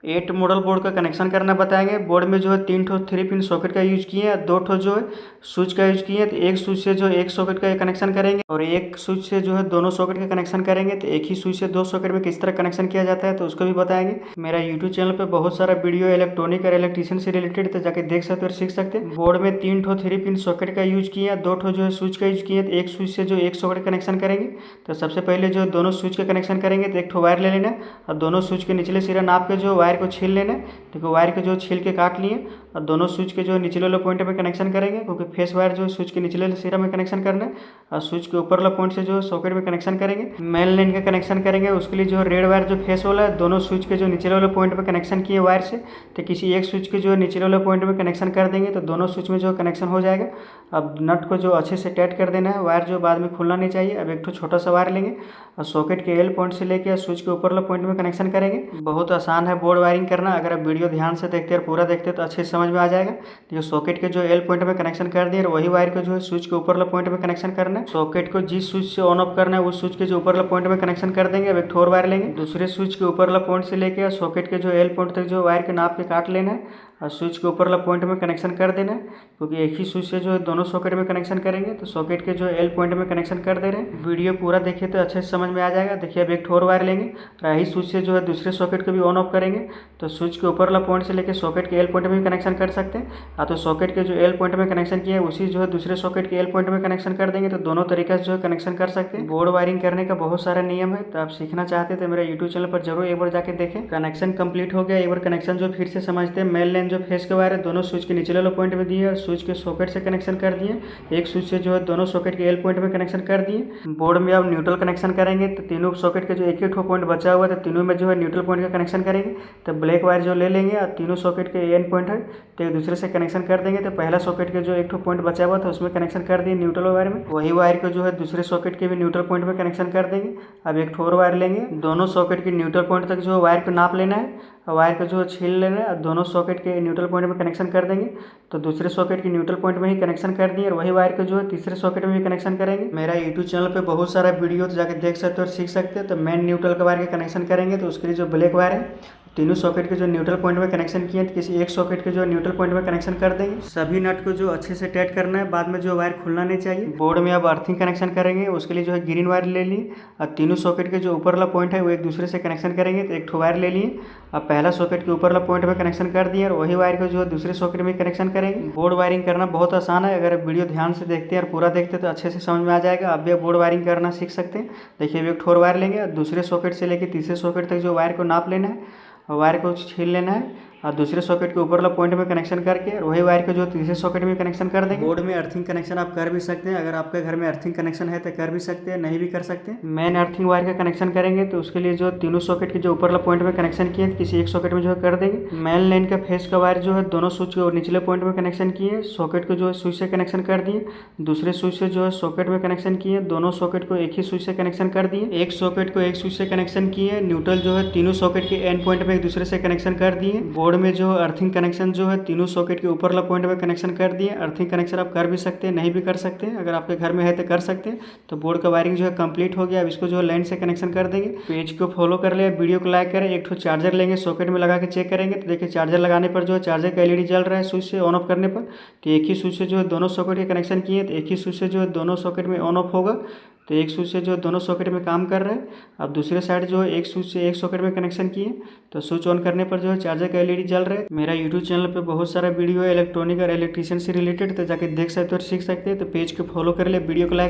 8 model board का connection करना बताएंगे। बोर्ड में जो है 3 ठो 3 पिन सॉकेट का यूज किए हैं, 2 ठो जो है स्विच का यूज किए हैं। तो एक स्विच से जो एक सॉकेट का कनेक्शन करेंगे और एक स्विच से जो है दोनों सॉकेट का कनेक्शन करेंगे। तो एक ही स्विच से 2 सॉकेट में किस तरह कनेक्शन किया जाता है तो उसको भी बताएंगे। मेरा यूट्यूब चैनल पे बहुत सारा वीडियो इलेक्ट्रॉनिक और इलेक्ट्रिशियन से रिलेटेड तो जाके देख सकते हो और सीख सकते हैं। बोर्ड में 3 ठो 3 पिन सॉकेट का यूज किए हैं, 2 ठो जो है स्विच का यूज किए हैं। तो एक स्विच से जो एक सॉकेट कनेक्शन करेंगे तो सबसे पहले जो दोनों स्विच का कनेक्शन करेंगे तो एक ठो वायर ले लेना है और दोनों स्विच के निचले सिरा नाप के जो वायर को छील लेना है। देखो वायर को जो छील के काट लिए और दोनों स्विच के जो निचले वाले पॉइंट में कनेक्शन करेंगे, क्योंकि फेस वायर जो स्विच के निचले वाले सिरा में कनेक्शन करना है और स्विच के ऊपर वाला पॉइंट से जो सॉकेट में कनेक्शन करेंगे। मेन लाइन का कनेक्शन करेंगे, उसके लिए जो रेड वायर जो फेस वाला है दोनों स्विच के जो निचले वाले पॉइंट में कनेक्शन किए वायर से, तो किसी एक स्विच के जो निचले वाले पॉइंट में कनेक्शन कर देंगे तो दोनों स्विच में जो कनेक्शन हो जाएगा। अब नट को जो अच्छे से टाइट कर देना है, वायर जो बाद में खुलना नहीं चाहिए। अब एक तो छोटा सा वायर लेंगे और सॉकेट के एल पॉइंट से लेकर स्विच के ऊपर वाला पॉइंट में कनेक्शन करेंगे। बहुत आसान है बोर्ड वायरिंग करना, अगर आप वीडियो ध्यान से देखते हैं पूरा देखते हैं तो अच्छे से समझ में आ जाएगा। जो सॉकेट के जो एल पॉइंट में कनेक्शन कर दिए और वही वायर को जो है स्विच के ऊपर वाला पॉइंट में कनेक्शन करना है। सॉकेट को जिस स्विच से ऑन ऑफ करना है उस स्विच के जो ऊपर वाला पॉइंट में कनेक्शन कर देंगे। अब एक और वायर लेंगे, दूसरे स्विच के ऊपर वाला पॉइंट से लेकर सॉकेट के जो एल पॉइंट तक जो वायर के नाप के काट लेना है और स्विच के ऊपर वाला पॉइंट में कनेक्शन कर देना है, क्योंकि एक ही स्विच से जो है दोनों सॉकेट में कनेक्शन करेंगे। तो सॉकेट के जो एल पॉइंट में कनेक्शन कर दे रहे हैं। वीडियो पूरा देखिए तो अच्छे से समझ में आ जाएगा। देखिए अब एक और वायर लेंगे और यही स्विच से जो है दूसरे सॉकेट को भी ऑन ऑफ करेंगे। तो स्विच के ऊपर वाला पॉइंट से लेकर सॉकेट के एल पॉइंट में भी कनेक्शन कर सकते हैं। तो सॉकेट के जो एल पॉइंट में कनेक्शन किया है उसी जो है दूसरे सॉकेट के एल पॉइंट में कनेक्शन कर देंगे। तो दोनों तरीके से जो है कनेक्शन कर सकते हैं। बोर्ड वायरिंग करने का बहुत सारा नियम है, तो आप सीखना चाहते हैं तो मेरा यूट्यूब चैनल पर जरूर एक बार जाके देखें। कनेक्शन कंप्लीट हो गया, एक बार कनेक्शन जो फिर से समझते हैं। मेन लाइन जो फेस के वायर है दोनों स्विच के निचले वाले पॉइंट में दिए और स्विच के सॉकेट से कनेक्शन कर दिए। एक स्विच से जो है दोनों सॉकेट के एल पॉइंट में कनेक्शन कर दिए। बोर्ड में अब न्यूट्रल कनेक्शन करेंगे, तो तीनों सॉकेट के जो एक एक पॉइंट बचा हुआ है तो तीनों में जो है न्यूट्रल पॉइंट का कनेक्शन करेंगे। तो ब्लैक वायर जो ले लेंगे और तीनों सॉकेट के एंड पॉइंट है तो एक दूसरे से कनेक्शन कर देंगे। तो पहला सॉकेट के जो एक पॉइंट बचा हुआ था उसमें कनेक्शन कर दिए न्यूट्रल वायर में, वही वायर को जो है दूसरे सॉकेट के भी न्यूट्रल पॉइंट में कनेक्शन कर देंगे। अब एक और वायर लेंगे, दोनों सॉकेट के न्यूट्रल पॉइंट तक जो वायर को नाप लेना है और वायर को जो है छील लेना है और दोनों सॉकेट के न्यूट्रल पॉइंट में कनेक्शन कर देंगे। तो दूसरे सॉकेट के न्यूट्रल पॉइंट में ही कनेक्शन कर दिए और वही वायर को जो है तीसरे सॉकेट में भी कनेक्शन करेंगे। मेरा यूट्यूब चैनल पे बहुत सारा वीडियो तो जाके देख सकते हो और सीख सकते हैं। तो मेन न्यूट्रल का वायर का कनेक्शन करेंगे तो उसके लिए जो ब्लैक वायर है तीनों सॉकेट के जो न्यूट्रल पॉइंट में कनेक्शन किए तो किसी एक सॉकेट के जो न्यूट्रल पॉइंट में कनेक्शन कर देंगे। सभी नट को जो अच्छे से टाइट करना है, बाद में जो वायर खुलना नहीं चाहिए। बोर्ड में अब अर्थिंग कनेक्शन करेंगे, उसके लिए जो है ग्रीन वायर ले लिए और तीनों सॉकेट के जो ऊपर वाला पॉइंट है वो एक दूसरे से कनेक्शन करेंगे। तो एक ठो वायर ले लिए और पहला सॉकेट के ऊपर वाला पॉइंट में कनेक्शन कर दिए और वही वायर को जो है दूसरे सॉकेट में कनेक्शन करेंगे। बोर्ड वायरिंग करना बहुत आसान है, अगर वीडियो ध्यान से देखते हैं और पूरा देखते हैं तो अच्छे से समझ में आ जाएगा। आप भी बोर्ड वायरिंग करना सीख सकते हैं। देखिए एक ठोर वायर लेंगे और दूसरे सॉकेट से लेकर तीसरे सॉकेट तक जो वायर को नाप लेना है और वायर को छील लेना है और दूसरे सॉकेट के ऊपर वाला पॉइंट में कनेक्शन करके और वही वायर को जो तीसरे सॉकेट में कनेक्शन कर देंगे। बोर्ड में अर्थिंग कनेक्शन आप कर भी सकते हैं, अगर आपके घर में अर्थिंग कनेक्शन है तो कर भी सकते हैं, नहीं भी कर सकते हैं। मेन अर्थिंग वायर का कनेक्शन करेंगे तो उसके लिए जो तीनों सॉकेट के जो ऊपर वाला पॉइंट में कनेक्शन किए किसी एक सॉकेट में जो है कर देंगे। मेन लाइन का फेस का वायर जो है दोनों स्विच के निचले पॉइंट में कनेक्शन किए, सॉकेट को जो है स्विच से कनेक्शन कर दिए, दूसरे स्विच से जो है सॉकेट में कनेक्शन किए, दोनों सॉकेट को एक ही स्विच से कनेक्शन कर दिए। एक सॉकेट को एक स्विच से कनेक्शन किए, न्यूट्रल जो है तीनों सॉकेट के एंड पॉइंट में एक दूसरे से कनेक्शन कर दिए। बोर्ड में जो अर्थिंग कनेक्शन जो है तीनों सॉकेट के ऊपर वाला पॉइंट में कनेक्शन कर दिए। अर्थिंग कनेक्शन आप कर भी सकते हैं, नहीं भी कर सकते हैं, अगर आपके घर में है तो कर सकते हैं। तो बोर्ड का वायरिंग जो है कंप्लीट हो गया। अब इसको जो है लाइन से कनेक्शन कर देंगे। पेज को फॉलो कर ले, वीडियो को लाइक करें। एक ठो चार्जर लेंगे, सॉकेट में लगा के चेक करेंगे तो देखिए चार्जर लगाने पर जो है चार्जर का एलईडी जल रहा है स्विच से ऑन ऑफ करने पर। तो एक ही स्विच से जो है दोनों सॉकेट के कनेक्शन किए तो एक ही स्विच से जो है दोनों सॉकेट में ऑन ऑफ होगा। तो एक स्विच से जो दोनों सॉकेट में काम कर रहे हैं। अब दूसरे साइड जो है एक स्विच से एक सॉकेट में कनेक्शन किए तो स्विच ऑन करने पर जो है चार्जर का एलईडी जल रहा है। मेरा यूट्यूब चैनल पे बहुत सारा वीडियो है इलेक्ट्रॉनिक और इलेक्ट्रिशियन से रिलेटेड, तो जाके देख सकते हो और सीख सकते हैं। तो पेज को फॉलो कर ले, वीडियो को लाइक